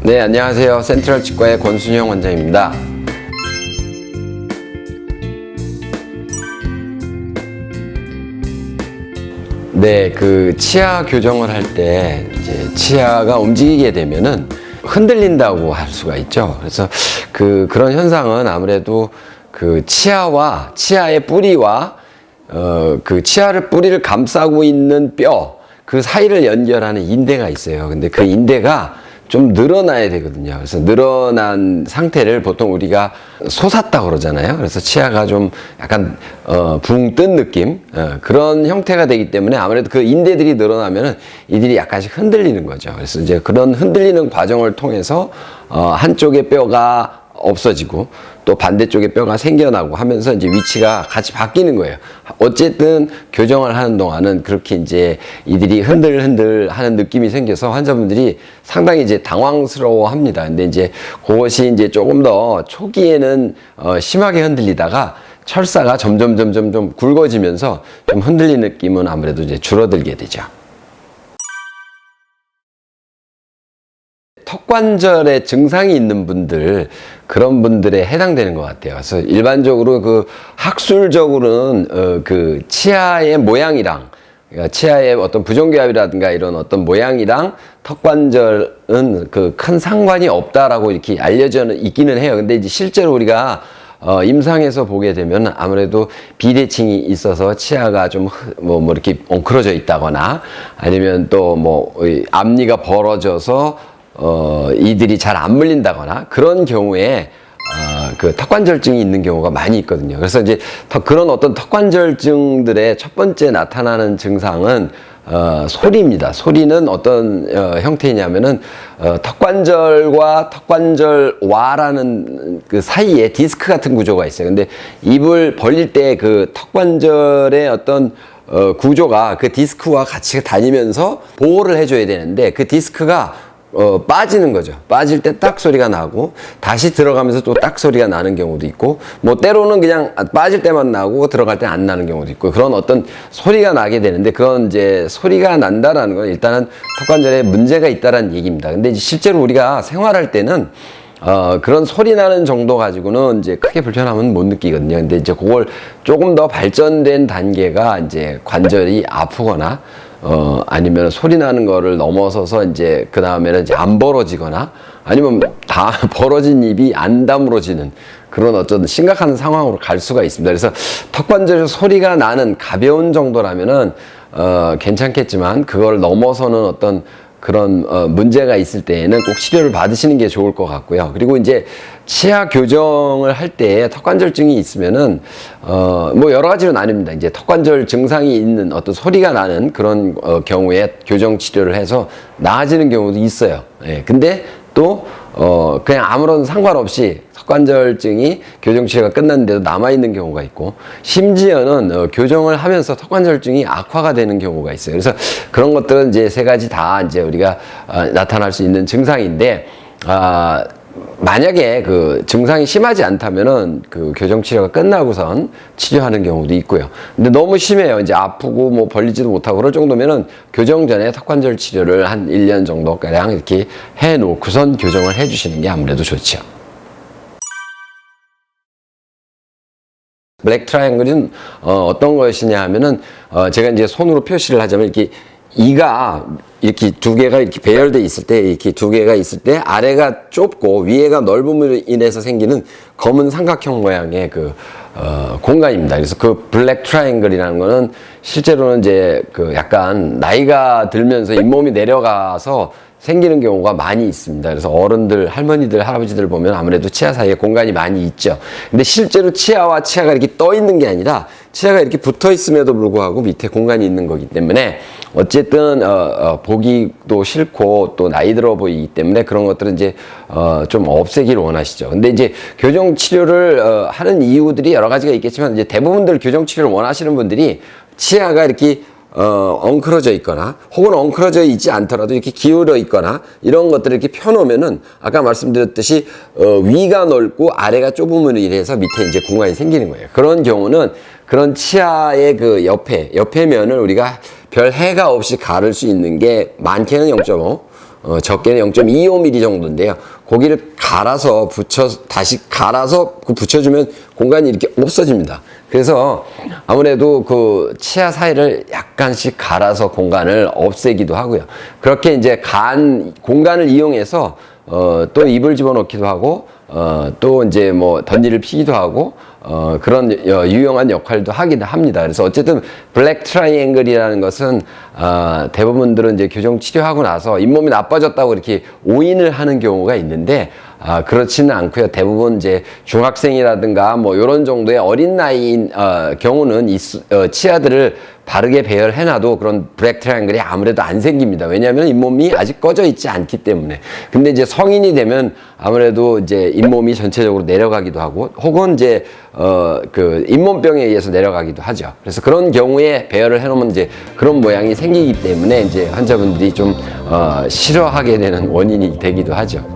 네, 안녕하세요. 센트럴 치과의 권순형 원장입니다. 네, 그 치아 교정을 할 때 이제 치아가 움직이게 되면은 흔들린다고 할 수가 있죠. 그래서 그런 현상은 아무래도 그 치아의 뿌리와 그 치아를 뿌리를 감싸고 있는 뼈, 그 사이를 연결하는 인대가 있어요. 근데 그 인대가 좀 늘어나야 되거든요. 그래서 늘어난 상태를 보통 우리가 솟았다 그러잖아요. 그래서 치아가 좀 약간 붕 뜬 느낌, 그런 형태가 되기 때문에 아무래도 그 인대들이 늘어나면은 이들이 약간씩 흔들리는 거죠. 그래서 이제 그런 흔들리는 과정을 통해서 한쪽의 뼈가 없어지고 또 반대쪽에 뼈가 생겨나고 하면서 이제 위치가 같이 바뀌는 거예요. 어쨌든 교정을 하는 동안은 그렇게 이제 이들이 흔들흔들 하는 느낌이 생겨서 환자분들이 상당히 이제 당황스러워 합니다. 근데 이제 그것이 이제 조금 더 초기에는 심하게 흔들리다가 철사가 점점 좀 굵어지면서 좀 흔들리는 느낌은 아무래도 이제 줄어들게 되죠. 턱관절에 증상이 있는 분들, 그런 분들에 해당되는 것 같아요. 그래서 일반적으로 그 학술적으로는 그 치아의 모양이랑, 그러니까 치아의 어떤 부정교합이라든가 이런 어떤 모양이랑 턱관절은 그 큰 상관이 없다라고 이렇게 알려져 있기는 해요. 근데 이제 실제로 우리가 임상에서 보게 되면 아무래도 비대칭이 있어서 치아가 좀 뭐 이렇게 엉클어져 있다거나 아니면 또 뭐 앞니가 벌어져서 이들이 잘 안 물린다거나 그런 경우에 그 턱관절증이 있는 경우가 많이 있거든요. 그래서 이제 그런 어떤 턱관절증들의 첫 번째 나타나는 증상은 소리입니다. 소리는 어떤 형태이냐면은 턱관절과 턱관절와라는 그 사이에 디스크 같은 구조가 있어요. 근데 입을 벌릴 때 그 턱관절의 어떤 구조가 그 디스크와 같이 다니면서 보호를 해줘야 되는데 그 디스크가 빠지는 거죠. 빠질 때 딱 소리가 나고 다시 들어가면서 또 딱 소리가 나는 경우도 있고 뭐 때로는 그냥 빠질 때만 나고 들어갈 때 안 나는 경우도 있고 그런 어떤 소리가 나게 되는데 그런 이제 소리가 난다라는 건 일단은 턱관절에 문제가 있다라는 얘기입니다. 근데 이제 실제로 우리가 생활할 때는 그런 소리 나는 정도 가지고는 이제 크게 불편함은 못 느끼거든요. 근데 이제 그걸 조금 더 발전된 단계가 이제 관절이 아프거나 아니면 소리 나는 거를 넘어서서 이제 그 다음에는 이제 안 벌어지거나 아니면 다 벌어진 입이 안 다물어지는 그런 어떤 심각한 상황으로 갈 수가 있습니다. 그래서 턱관절에서 소리가 나는 가벼운 정도라면은 괜찮겠지만 그걸 넘어서는 어떤 그런 문제가 있을 때에는 꼭 치료를 받으시는 게 좋을 것 같고요. 그리고 이제 치아 교정을 할 때 턱관절증이 있으면은 뭐 여러 가지로 나뉩니다. 이제 턱관절 증상이 있는 어떤 소리가 나는 그런 경우에 교정 치료를 해서 나아지는 경우도 있어요. 예. 근데 또 그냥 아무런 상관없이 턱관절증이 교정 치료가 끝났는데도 남아있는 경우가 있고 심지어는 교정을 하면서 턱관절증이 악화가 되는 경우가 있어요. 그래서 그런 것들은 이제 세 가지 다 이제 우리가 나타날 수 있는 증상인데 만약에 그 증상이 심하지 않다면은 그 교정 치료가 끝나고선 치료하는 경우도 있고요. 근데 너무 심해요. 이제 아프고 뭐 벌리지도 못하고 그럴 정도면은 교정 전에 턱관절 치료를 한 1년 정도가량 이렇게 해 놓고선 교정을 해 주시는 게 아무래도 좋죠. 블랙 트라이앵글은 어떤 것이냐 하면은 제가 이제 손으로 표시를 하자면 이렇게 이가 이렇게 두 개가 이렇게 배열돼 있을 때 이렇게 두 개가 있을 때 아래가 좁고 위에가 넓음으로 인해서 생기는 검은 삼각형 모양의 그 공간입니다. 그래서 그 블랙 트라이앵글이라는 거는 실제로는 이제 그 약간 나이가 들면서 잇몸이 내려가서 생기는 경우가 많이 있습니다. 그래서 어른들, 할머니들, 할아버지들 보면 아무래도 치아 사이에 공간이 많이 있죠. 근데 실제로 치아와 치아가 이렇게 떠 있는 게 아니라 치아가 이렇게 붙어 있음에도 불구하고 밑에 공간이 있는 거기 때문에 어쨌든 보기도 싫고 또 나이 들어 보이기 때문에 그런 것들은 이제 좀 없애기를 원하시죠. 근데 이제 교정 치료를 하는 이유들이 여러 가지가 있겠지만 이제 대부분들 교정 치료를 원하시는 분들이 치아가 이렇게 엉클어져 있거나 혹은 엉클어져 있지 않더라도 이렇게 기울어 있거나 이런 것들을 이렇게 펴놓으면은 아까 말씀드렸듯이 위가 넓고 아래가 좁음으로 인해서 밑에 이제 공간이 생기는 거예요. 그런 경우는 그런 치아의 그 옆에면을 우리가 별 해가 없이 가를 수 있는 게 많게는 0.5, 적게는 0.25mm 정도인데요. 고기를 갈아서 다시 갈아서 붙여주면 공간이 이렇게 없어집니다. 그래서 아무래도 그 치아 사이를 약간씩 갈아서 공간을 없애기도 하고요. 그렇게 이제 공간을 이용해서 또 입을 집어넣기도 하고 또 이제 뭐 던지를 피기도 하고 그런 유용한 역할도 하긴 합니다. 그래서 어쨌든 블랙 트라이앵글이라는 것은 대부분들은 이제 교정 치료하고 나서 잇몸이 나빠졌다고 이렇게 오인을 하는 경우가 있는데 그렇지는 않고요. 대부분 이제 중학생이라든가 뭐 이런 정도의 어린 나이인 경우는 치아들을 바르게 배열해놔도 그런 블랙 트라이앵글이 아무래도 안 생깁니다. 왜냐하면 잇몸이 아직 꺼져 있지 않기 때문에. 근데 이제 성인이 되면 아무래도 이제 잇몸이 전체적으로 내려가기도 하고 혹은 이제 그 잇몸병에 의해서 내려가기도 하죠. 그래서 그런 경우에 배열을 해놓으면 이제 그런 모양이 생기기 때문에 이제 환자분들이 좀 싫어하게 되는 원인이 되기도 하죠.